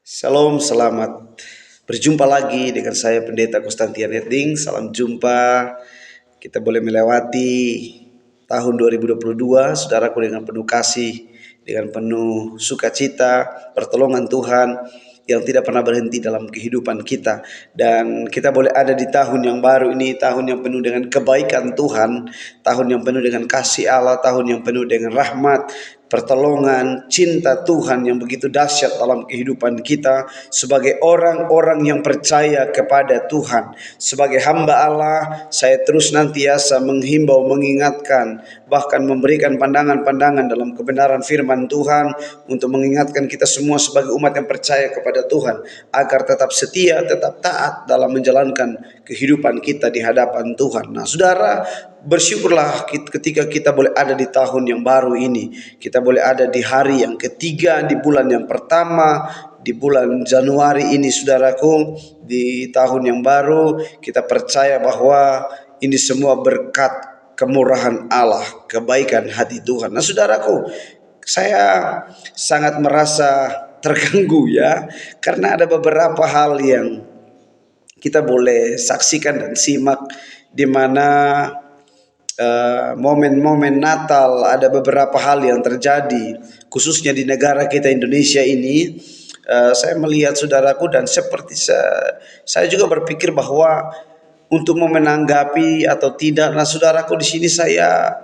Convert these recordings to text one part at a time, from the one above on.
Shalom, selamat berjumpa lagi dengan saya Pendeta Konstantian Eding. Salam jumpa. Kita boleh melewati tahun 2022, saudaraku, dengan penuh kasih, dengan penuh sukacita, pertolongan Tuhan yang tidak pernah berhenti dalam kehidupan kita. Dan kita boleh ada di tahun yang baru ini, tahun yang penuh dengan kebaikan Tuhan, tahun yang penuh dengan kasih Allah, tahun yang penuh dengan rahmat, pertolongan, cinta Tuhan yang begitu dahsyat dalam kehidupan kita sebagai orang-orang yang percaya kepada Tuhan. Sebagai hamba Allah, saya terus nantiasa menghimbau, mengingatkan, bahkan memberikan pandangan-pandangan dalam kebenaran firman Tuhan untuk mengingatkan kita semua sebagai umat yang percaya kepada Tuhan agar tetap setia, tetap taat dalam menjalankan kehidupan kita di hadapan Tuhan. Nah, saudara, bersyukurlah ketika kita boleh ada di tahun yang baru ini. Kita boleh ada di hari yang ketiga, di bulan yang pertama, di bulan Januari ini, saudaraku, di tahun yang baru. Kita percaya bahwa ini semua berkat kemurahan Allah, kebaikan hati Tuhan. Nah, saudaraku, saya sangat merasa terganggu ya, karena ada beberapa hal yang kita boleh saksikan dan simak di mana momen-momen Natal ada beberapa hal yang terjadi khususnya di negara kita Indonesia ini. Saya melihat, saudaraku, dan seperti saya juga berpikir bahwa untuk menanggapi atau tidak. Nah, saudaraku, di sini saya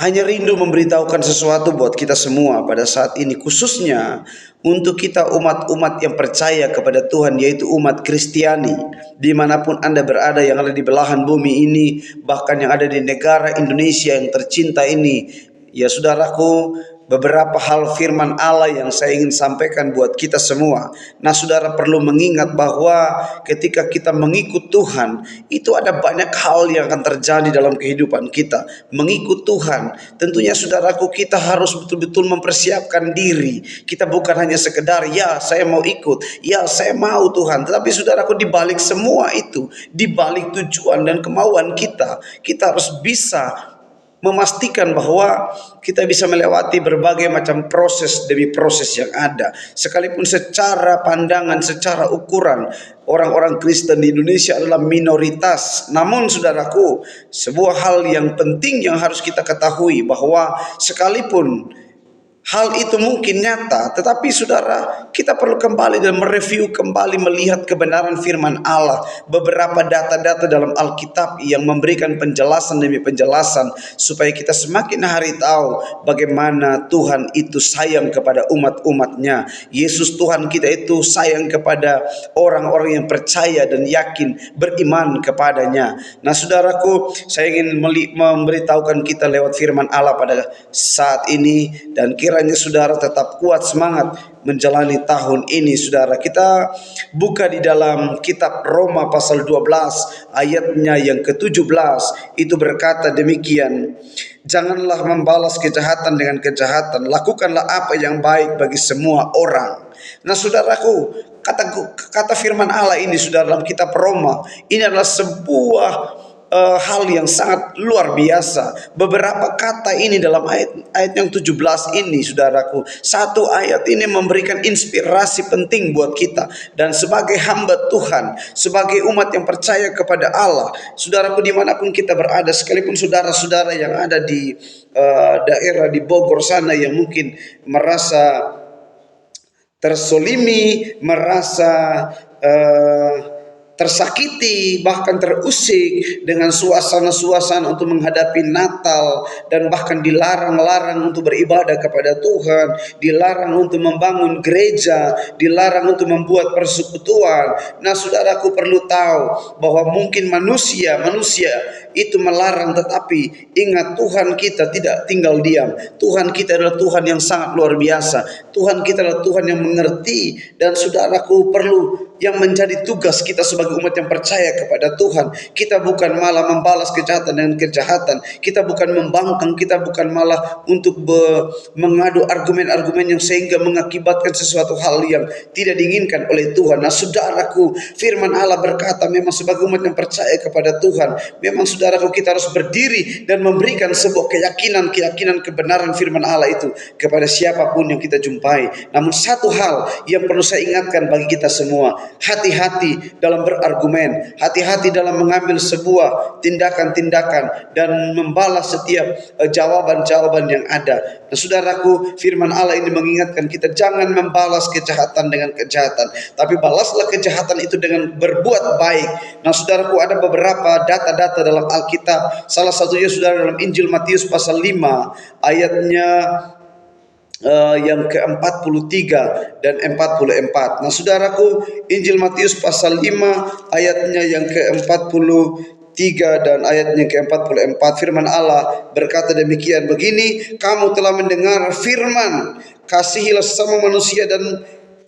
hanya rindu memberitahukan sesuatu buat kita semua pada saat ini, khususnya untuk kita umat-umat yang percaya kepada Tuhan, yaitu umat Kristiani. Dimanapun Anda berada, yang ada di belahan bumi ini, bahkan yang ada di negara Indonesia yang tercinta ini, ya saudaraku, beberapa hal firman Allah yang saya ingin sampaikan buat kita semua. Nah, saudara perlu mengingat bahwa ketika kita mengikut Tuhan, itu ada banyak hal yang akan terjadi dalam kehidupan kita. Mengikut Tuhan, tentunya saudaraku, kita harus betul-betul mempersiapkan diri. Kita bukan hanya sekedar, ya saya mau ikut, ya saya mau Tuhan. Tetapi saudaraku, di balik semua itu, di balik tujuan dan kemauan kita, kita harus bisa memastikan bahwa kita bisa melewati berbagai macam proses demi proses yang ada. Sekalipun secara pandangan, secara ukuran, orang-orang Kristen di Indonesia adalah minoritas. Namun saudaraku, sebuah hal yang penting yang harus kita ketahui bahwa sekalipun hal itu mungkin nyata, tetapi saudara, kita perlu kembali dan mereview kembali, melihat kebenaran firman Allah. Beberapa data-data dalam Alkitab yang memberikan penjelasan demi penjelasan supaya kita semakin hari tahu bagaimana Tuhan itu sayang kepada umat-umatnya. Yesus Tuhan kita itu sayang kepada orang-orang yang percaya dan yakin beriman kepadanya. Nah, saudaraku, saya ingin memberitahukan kita lewat firman Allah pada saat ini, dan kiranya saudara tetap kuat semangat menjalani tahun ini. Saudara, kita buka di dalam kitab Roma pasal 12 ayatnya yang ke-17. Itu berkata demikian: janganlah membalas kejahatan dengan kejahatan, lakukanlah apa yang baik bagi semua orang. Nah, saudaraku, kata firman Allah ini, saudara, dalam kitab Roma, ini adalah sebuah hal yang sangat luar biasa. Beberapa kata ini dalam ayat yang 17 ini, saudaraku, satu ayat ini memberikan inspirasi penting buat kita. Dan sebagai hamba Tuhan, sebagai umat yang percaya kepada Allah, saudaraku, dimanapun kita berada, sekalipun saudara-saudara yang ada di daerah di Bogor sana yang mungkin merasa tersolimi, merasa tersakiti, bahkan terusik dengan suasana-suasana untuk menghadapi Natal, dan bahkan dilarang-larang untuk beribadah kepada Tuhan, dilarang untuk membangun gereja, dilarang untuk membuat persekutuan. Nah, saudaraku perlu tahu bahwa mungkin manusia itu melarang, tetapi ingat, Tuhan kita tidak tinggal diam. Tuhan kita adalah Tuhan yang sangat luar biasa. Tuhan kita adalah Tuhan yang mengerti. Dan saudaraku, perlu yang menjadi tugas kita sebagai sebagai umat yang percaya kepada Tuhan, kita bukan malah membalas kejahatan dengan kejahatan, kita bukan membangkang, kita bukan malah untuk mengadu argumen-argumen yang sehingga mengakibatkan sesuatu hal yang tidak diinginkan oleh Tuhan. Nah saudaraku, firman Allah berkata memang sebagai umat yang percaya kepada Tuhan, memang saudaraku kita harus berdiri dan memberikan sebuah keyakinan kebenaran firman Allah itu kepada siapapun yang kita jumpai. Namun satu hal yang perlu saya ingatkan bagi kita semua, hati-hati dalam berargumen, hati-hati dalam mengambil sebuah tindakan-tindakan dan membalas setiap jawaban-jawaban yang ada. Nah, saudaraku, firman Allah ini mengingatkan kita jangan membalas kejahatan dengan kejahatan, tapi balaslah kejahatan itu dengan berbuat baik. Nah, saudaraku, ada beberapa data-data dalam Alkitab. Salah satunya saudara dalam Injil Matius pasal 5 ayatnya yang ke-43 dan 44. Nah saudaraku, Injil Matius pasal 5 ayatnya yang ke-43 dan ayatnya ke-44, firman Allah berkata demikian, begini, kamu telah mendengar firman, kasihilah sesama manusia dan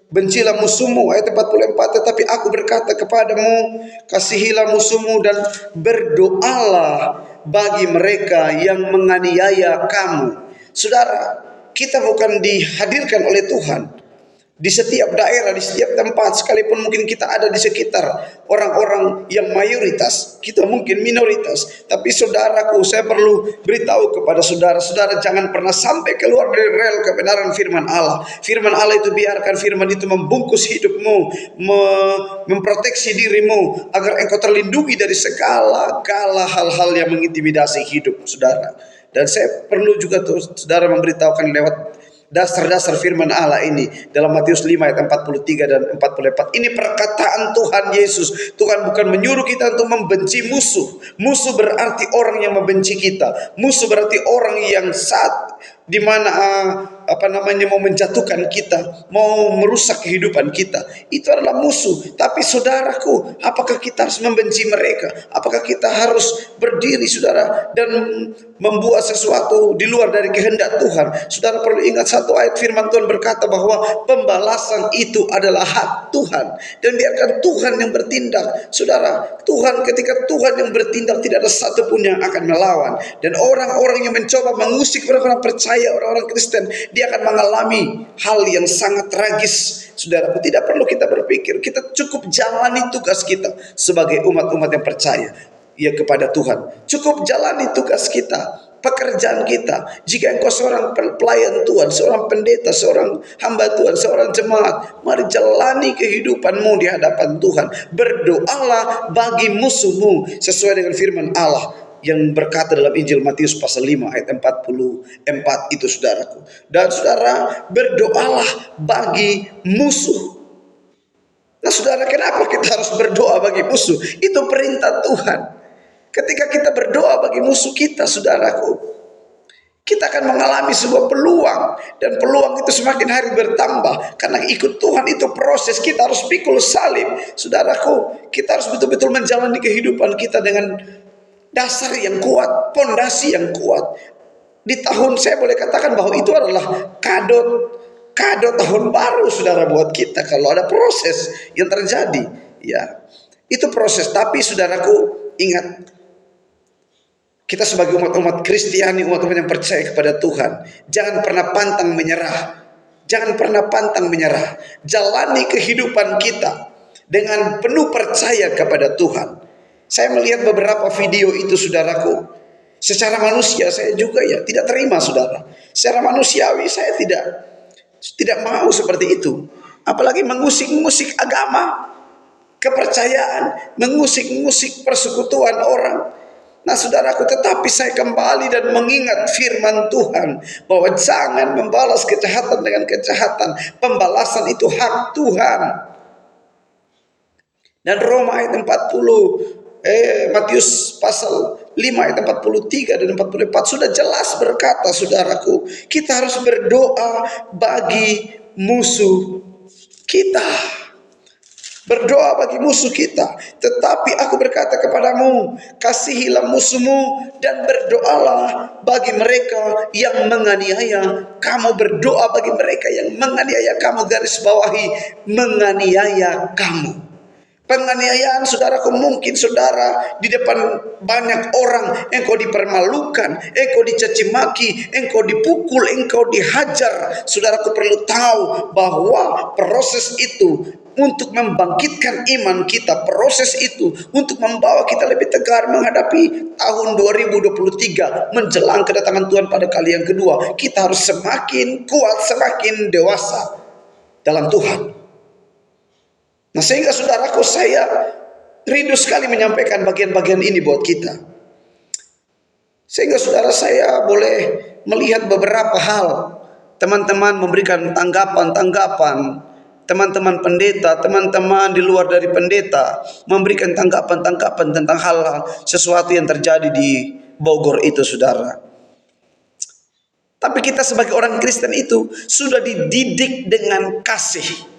bencilah musuhmu. Ayat 44, tetapi aku berkata kepadamu, kasihilah musuhmu dan berdoalah bagi mereka yang menganiaya kamu. Saudara, kita bukan dihadirkan oleh Tuhan di setiap daerah, di setiap tempat, sekalipun mungkin kita ada di sekitar orang-orang yang mayoritas, kita mungkin minoritas. Tapi saudaraku, saya perlu beritahu kepada saudara-saudara, jangan pernah sampai keluar dari rel kebenaran firman Allah. Firman Allah itu, biarkan firman itu membungkus hidupmu, memproteksi dirimu, agar engkau terlindungi dari segala hal-hal yang mengintimidasi hidup saudara. Dan saya perlu juga saudara memberitahukan lewat dasar-dasar firman Allah ini dalam Matius 5 ayat 43 dan 44. Ini perkataan Tuhan Yesus. Tuhan bukan menyuruh kita untuk membenci musuh. Musuh berarti orang yang membenci kita. Musuh berarti orang yang saat di mana mau menjatuhkan kita, mau merusak kehidupan kita. Itu adalah musuh. Tapi saudaraku, apakah kita harus membenci mereka? Apakah kita harus berdiri saudara dan membuat sesuatu di luar dari kehendak Tuhan? Saudara perlu ingat satu ayat firman Tuhan berkata bahwa pembalasan itu adalah hak Tuhan, dan biarkan Tuhan yang bertindak. Saudara, ketika Tuhan yang bertindak, tidak ada satupun yang akan melawan. Dan orang-orang yang mencoba mengusik orang-orang percaya, orang-orang Kristen, dia akan mengalami hal yang sangat tragis. Saudaraku, tidak perlu kita berpikir, kita cukup jalani tugas kita sebagai umat-umat yang percaya ya kepada Tuhan. Cukup jalani tugas kita, pekerjaan kita. Jika engkau seorang pelayan Tuhan, seorang pendeta, seorang hamba Tuhan, seorang jemaat, mari jalani kehidupanmu di hadapan Tuhan. Berdoalah bagi musuhmu sesuai dengan firman Allah yang berkata dalam Injil Matius pasal 5 ayat 44 itu saudaraku. Dan saudara, berdoalah bagi musuh. Nah saudara, kenapa kita harus berdoa bagi musuh? Itu perintah Tuhan. Ketika kita berdoa bagi musuh kita, saudaraku, kita akan mengalami sebuah peluang, dan peluang itu semakin hari bertambah. Karena ikut Tuhan itu proses, kita harus pikul salib. Saudaraku, kita harus betul-betul menjalani kehidupan kita dengan dasar yang kuat, pondasi yang kuat. Di tahun, saya boleh katakan bahwa itu adalah kado tahun baru saudara buat kita. Kalau ada proses yang terjadi, ya itu proses. Tapi saudaraku, ingat, kita sebagai umat-umat Kristiani, umat-umat yang percaya kepada Tuhan, jangan pernah pantang menyerah. Jangan pernah pantang menyerah. Jalani kehidupan kita dengan penuh percaya kepada Tuhan. Saya melihat beberapa video itu saudaraku. Secara manusia saya juga ya tidak terima saudara. Secara manusiawi saya tidak mau seperti itu. Apalagi mengusik-ngusik agama, kepercayaan, mengusik-ngusik persekutuan orang. Nah saudaraku, tetapi saya kembali dan mengingat firman Tuhan bahwa jangan membalas kejahatan dengan kejahatan. Pembalasan itu hak Tuhan. Dan Roma ayat 40, Matius pasal 5 ayat 43 dan 44 sudah jelas berkata saudaraku, kita harus berdoa bagi musuh kita. Berdoa bagi musuh kita. Tetapi aku berkata kepadamu, kasihilah musuhmu dan berdoalah bagi mereka yang menganiaya kamu. Berdoa bagi mereka yang menganiaya kamu, garis bawahi menganiaya kamu. Penganiayaan saudaraku, mungkin saudara di depan banyak orang engkau dipermalukan, engkau dicaci maki, engkau dipukul, engkau dihajar. Saudaraku perlu tahu bahwa proses itu untuk membangkitkan iman kita, proses itu untuk membawa kita lebih tegar menghadapi tahun 2023 menjelang kedatangan Tuhan pada kali yang kedua. Kita harus semakin kuat, semakin dewasa dalam Tuhan. Nah, sehingga saudaraku, saya rindu sekali menyampaikan bagian-bagian ini buat kita. Sehingga saudara, saya boleh melihat beberapa hal. Teman-teman memberikan tanggapan-tanggapan. Teman-teman pendeta, teman-teman di luar dari pendeta memberikan tanggapan-tanggapan tentang hal-hal sesuatu yang terjadi di Bogor itu, saudara. Tapi kita sebagai orang Kristen itu sudah dididik dengan kasih.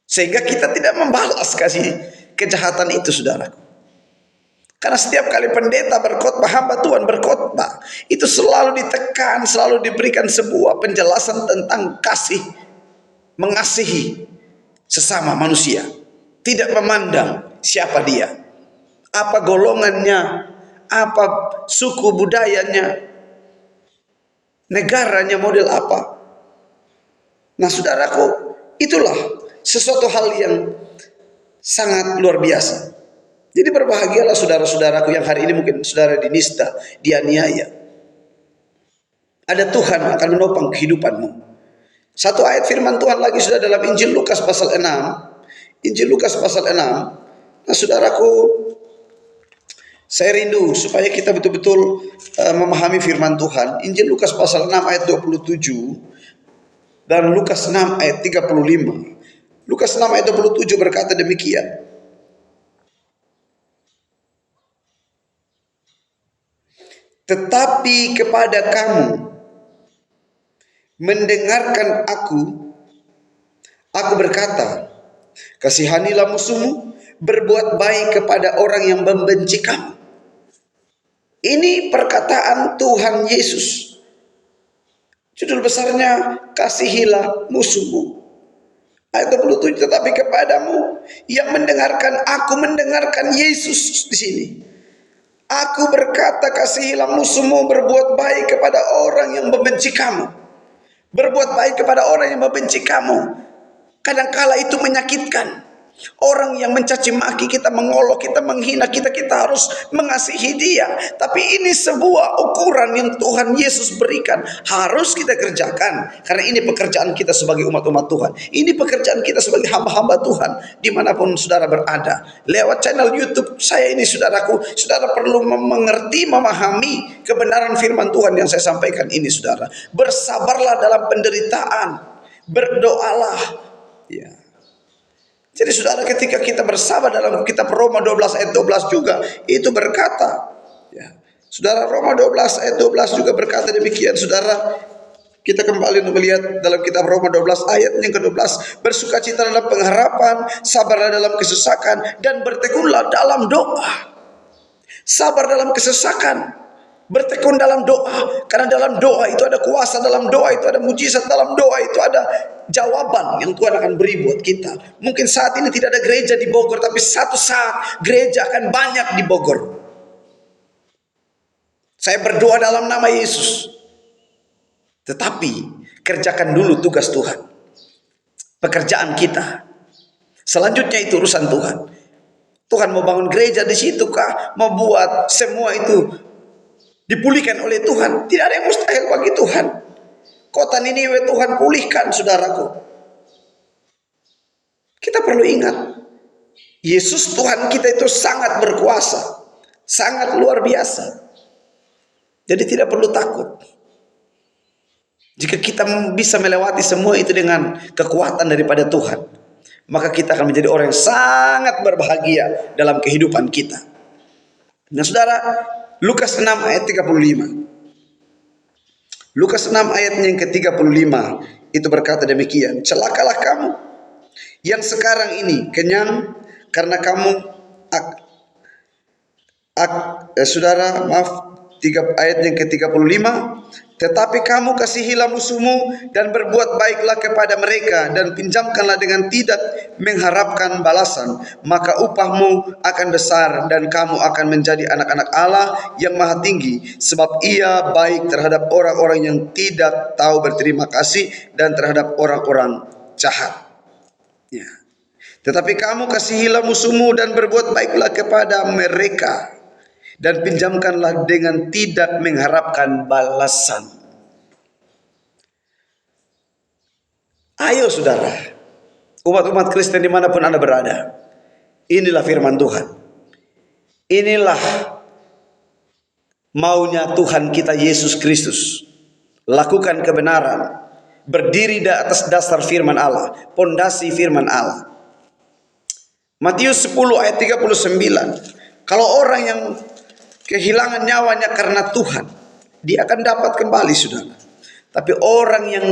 Sehingga kita tidak membalas kasih kejahatan itu, saudaraku. Karena setiap kali pendeta berkhotbah, hamba Tuhan berkhotbah, itu selalu ditekan, selalu diberikan sebuah penjelasan tentang kasih, mengasihi sesama manusia, tidak memandang siapa dia, apa golongannya, apa suku budayanya, negaranya model apa. Nah, saudaraku, itulah sesuatu hal yang sangat luar biasa. Jadi berbahagialah saudara-saudaraku yang hari ini mungkin saudara dinista, dianiaya. Ada Tuhan akan menopang kehidupanmu. Satu ayat firman Tuhan lagi sudah dalam Injil Lukas pasal 6. Injil Lukas pasal 6. Nah, saudaraku, saya rindu supaya kita betul-betul memahami firman Tuhan. Injil Lukas pasal 6 ayat 27 dan Lukas 6 ayat 35. Lukas 6 ayat 27 berkata demikian. Tetapi kepada kamu mendengarkan aku berkata, kasihanilah musuhmu, berbuat baik kepada orang yang membenci kamu. Ini perkataan Tuhan Yesus. Judul besarnya, kasihilah musuhmu. Ayat 27, tetapi kepadamu yang mendengarkan, aku mendengarkan Yesus di sini. Aku berkata, kasihilah musuhmu, berbuat baik kepada orang yang membenci kamu. Berbuat baik kepada orang yang membenci kamu. Kadangkala itu menyakitkan. Orang yang mencaci maki kita, mengolok kita, menghina kita, kita harus mengasihi dia. Tapi ini sebuah ukuran yang Tuhan Yesus berikan, harus kita kerjakan. Karena ini pekerjaan kita sebagai umat-umat Tuhan. Ini pekerjaan kita sebagai hamba-hamba Tuhan, dimanapun saudara berada. Lewat channel YouTube saya ini, saudaraku, saudara perlu mengerti, memahami kebenaran firman Tuhan yang saya sampaikan ini, saudara. Bersabarlah dalam penderitaan, berdoalah, ya. Jadi saudara, ketika kita bersabar, dalam kitab Roma 12 ayat 12 juga itu berkata, ya, saudara, Roma 12 ayat 12 juga berkata demikian, saudara. Kita kembali melihat dalam kitab Roma 12 ayat yang ke-12, bersukacita dalam pengharapan, sabarlah dalam kesesakan, dan bertekunlah dalam doa. Sabar dalam kesesakan, bertekun dalam doa, karena dalam doa itu ada kuasa, dalam doa itu ada mujizat, dalam doa itu ada jawaban yang Tuhan akan beri buat kita. Mungkin saat ini tidak ada gereja di Bogor, tapi satu saat gereja akan banyak di Bogor. Saya berdoa dalam nama Yesus. Tetapi kerjakan dulu tugas Tuhan, pekerjaan kita. Selanjutnya itu urusan Tuhan. Tuhan mau bangun gereja di situ kah? Mau buat semua itu dipulihkan oleh Tuhan? Tidak ada yang mustahil bagi Tuhan. Kota Niniwe Tuhan pulihkan, saudaraku. Kita perlu ingat, Yesus Tuhan kita itu sangat berkuasa, sangat luar biasa. Jadi tidak perlu takut. Jika kita bisa melewati semua itu dengan kekuatan daripada Tuhan, maka kita akan menjadi orang yang sangat berbahagia dalam kehidupan kita. Nah, saudara, Lukas 6 ayat 35. Lukas 6 ayatnya yang ke-35 itu berkata demikian, celakalah kamu yang sekarang ini kenyang, karena kamu saudara, maaf, ayat yang ke-35, tetapi kamu kasihilah musuhmu dan berbuat baiklah kepada mereka dan pinjamkanlah dengan tidak mengharapkan balasan, maka upahmu akan besar dan kamu akan menjadi anak-anak Allah yang maha tinggi, sebab ia baik terhadap orang-orang yang tidak tahu berterima kasih dan terhadap orang-orang jahat. Ya. Tetapi kamu kasihilah musuhmu dan berbuat baiklah kepada mereka dan pinjamkanlah dengan tidak mengharapkan balasan. Ayo saudara, umat-umat Kristen dimanapun Anda berada, inilah firman Tuhan. Inilah maunya Tuhan kita Yesus Kristus. Lakukan kebenaran, berdiri di atas dasar firman Allah, pondasi firman Allah. Matius 10 ayat 39. Kalau orang yang kehilangan nyawanya karena Tuhan, dia akan dapat kembali, saudara. Tapi orang yang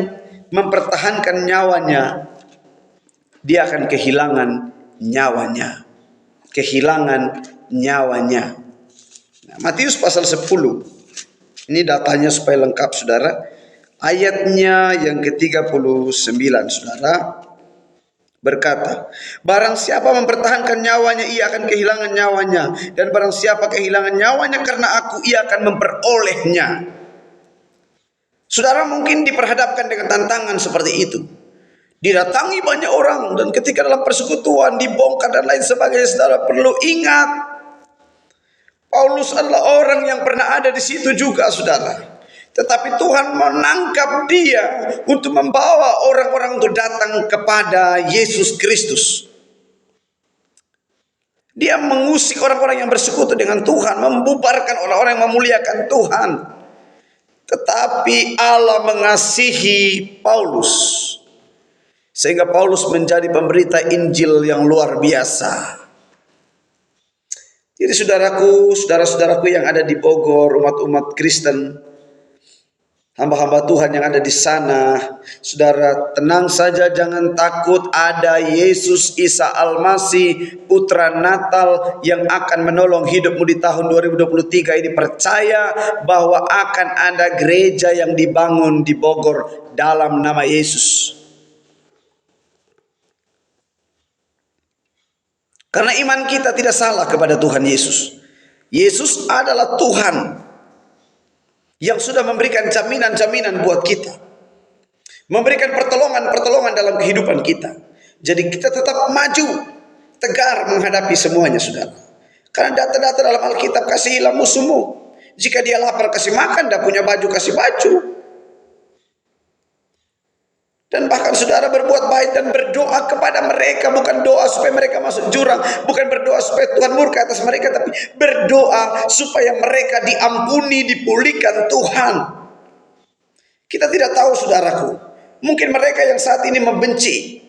mempertahankan nyawanya, dia akan kehilangan nyawanya. Kehilangan nyawanya. Nah, Matius pasal 10. Ini datanya supaya lengkap, saudara. Ayatnya yang ke-39, saudara. Berkata, barang siapa mempertahankan nyawanya, ia akan kehilangan nyawanya. Dan barang siapa kehilangan nyawanya karena aku, ia akan memperolehnya. Saudara mungkin diperhadapkan dengan tantangan seperti itu. Didatangi banyak orang, dan ketika dalam persekutuan dibongkar dan lain sebagainya, saudara perlu ingat, Paulus adalah orang yang pernah ada di situ juga, saudara. Tetapi Tuhan menangkap dia untuk membawa orang-orang untuk datang kepada Yesus Kristus. Dia mengusik orang-orang yang bersekutu dengan Tuhan, membubarkan orang-orang yang memuliakan Tuhan. Tetapi Allah mengasihi Paulus, sehingga Paulus menjadi pemberita Injil yang luar biasa. Jadi saudaraku, saudara-saudaraku yang ada di Bogor, umat-umat Kristen, hamba-hamba Tuhan yang ada di sana, saudara tenang saja, jangan takut. Ada Yesus Isa Al-Masih, Putra Natal yang akan menolong hidupmu di tahun 2023 ini. Percaya bahwa akan ada gereja yang dibangun di Bogor dalam nama Yesus. Karena iman kita tidak salah kepada Tuhan Yesus. Yesus adalah Tuhan yang sudah memberikan jaminan-jaminan buat kita, memberikan pertolongan-pertolongan dalam kehidupan kita. Jadi kita tetap maju, tegar menghadapi semuanya, saudara. Karena data-data dalam Alkitab, kasihilah musuhmu. Jika dia lapar, kasih makan, tidak punya baju, kasih baju. Dan bahkan saudara berbuat baik dan berdoa kepada mereka, bukan doa supaya mereka masuk jurang, bukan berdoa supaya Tuhan murka atas mereka, tapi berdoa supaya mereka diampuni, dipulihkan Tuhan. Kita tidak tahu, saudaraku, mungkin mereka yang saat ini membenci,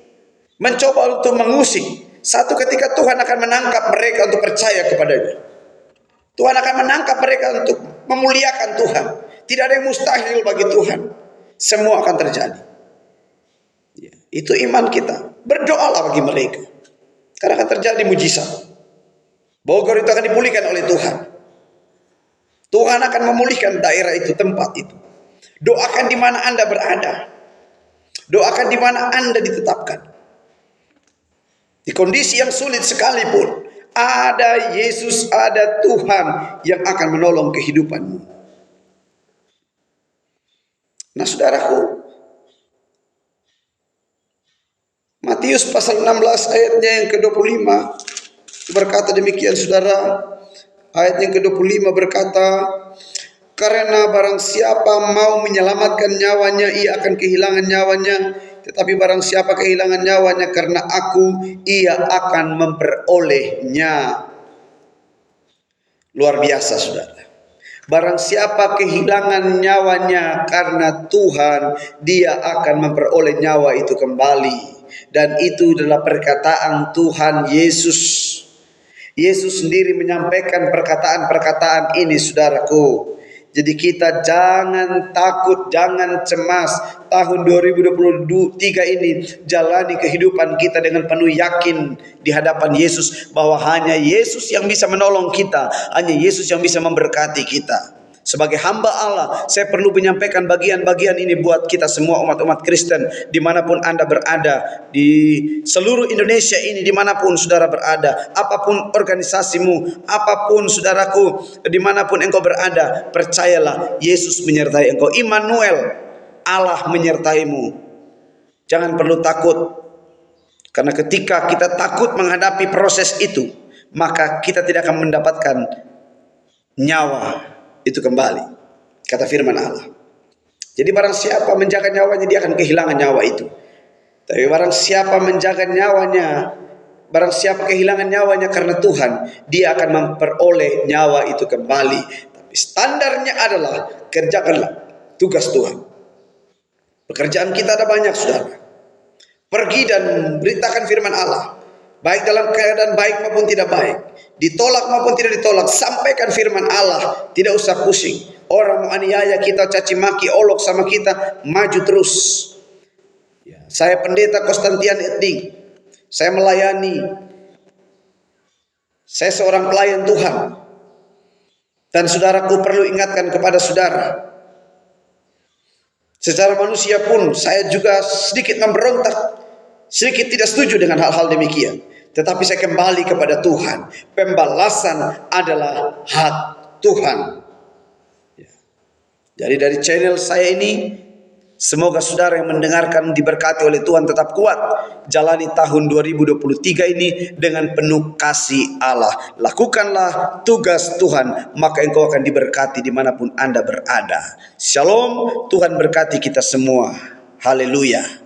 mencoba untuk mengusik, satu ketika Tuhan akan menangkap mereka untuk percaya kepadanya. Tuhan akan menangkap mereka untuk memuliakan Tuhan. Tidak ada yang mustahil bagi Tuhan. Semua akan terjadi. Itu iman kita. Berdoalah bagi mereka, karena akan terjadi mujizat. Bogor itu akan dipulihkan oleh Tuhan. Tuhan akan memulihkan daerah itu, tempat itu. Doakan di mana Anda berada. Doakan di mana Anda ditetapkan. Di kondisi yang sulit sekalipun, ada Yesus, ada Tuhan yang akan menolong kehidupanmu. Nah, saudaraku, Matius pasal 16 ayatnya yang ke-25 berkata demikian, saudara. Ayat yang ke-25 berkata, karena barang siapa mau menyelamatkan nyawanya, ia akan kehilangan nyawanya. Tetapi barang siapa kehilangan nyawanya karena aku, ia akan memperolehnya. Luar biasa, saudara. Barang siapa kehilangan nyawanya karena Tuhan, dia akan memperoleh nyawa itu kembali. Dan itu adalah perkataan Tuhan Yesus. Yesus sendiri menyampaikan perkataan-perkataan ini, saudaraku. Jadi kita jangan takut, jangan cemas. Tahun 2023 ini jalani kehidupan kita dengan penuh yakin di hadapan Yesus, bahwa hanya Yesus yang bisa menolong kita, hanya Yesus yang bisa memberkati kita. Sebagai hamba Allah, saya perlu menyampaikan bagian-bagian ini buat kita semua umat-umat Kristen dimanapun Anda berada, di seluruh Indonesia ini, dimanapun saudara berada, apapun organisasimu, apapun saudaraku, dimanapun engkau berada, percayalah Yesus menyertai engkau. Immanuel, Allah menyertaimu. Jangan perlu takut, karena ketika kita takut menghadapi proses itu, maka kita tidak akan mendapatkan nyawa itu kembali, kata firman Allah. Jadi barang siapa menjaga nyawanya, dia akan kehilangan nyawa itu. Tapi barang siapa menjaga nyawanya, barang siapa kehilangan nyawanya karena Tuhan, dia akan memperoleh nyawa itu kembali. Tapi standarnya adalah kerjakanlah tugas Tuhan. Pekerjaan kita ada banyak, saudara. Pergi dan beritakan firman Allah, baik dalam keadaan baik maupun tidak baik, ditolak maupun tidak ditolak, sampaikan firman Allah. Tidak usah pusing. Orang mau aniaya kita, caci maki, olok sama kita, maju terus. Saya pendeta Konstantian Etting, saya melayani, saya seorang pelayan Tuhan. Dan saudaraku perlu ingatkan kepada saudara, secara manusia pun saya juga sedikit memberontak, sedikit tidak setuju dengan hal-hal demikian. Tetapi saya kembali kepada Tuhan. Pembalasan adalah hak Tuhan. Jadi dari channel saya ini, semoga saudara yang mendengarkan diberkati oleh Tuhan, tetap kuat jalani tahun 2023 ini dengan penuh kasih Allah. Lakukanlah tugas Tuhan, maka engkau akan diberkati dimanapun Anda berada. Shalom, Tuhan berkati kita semua. Haleluya.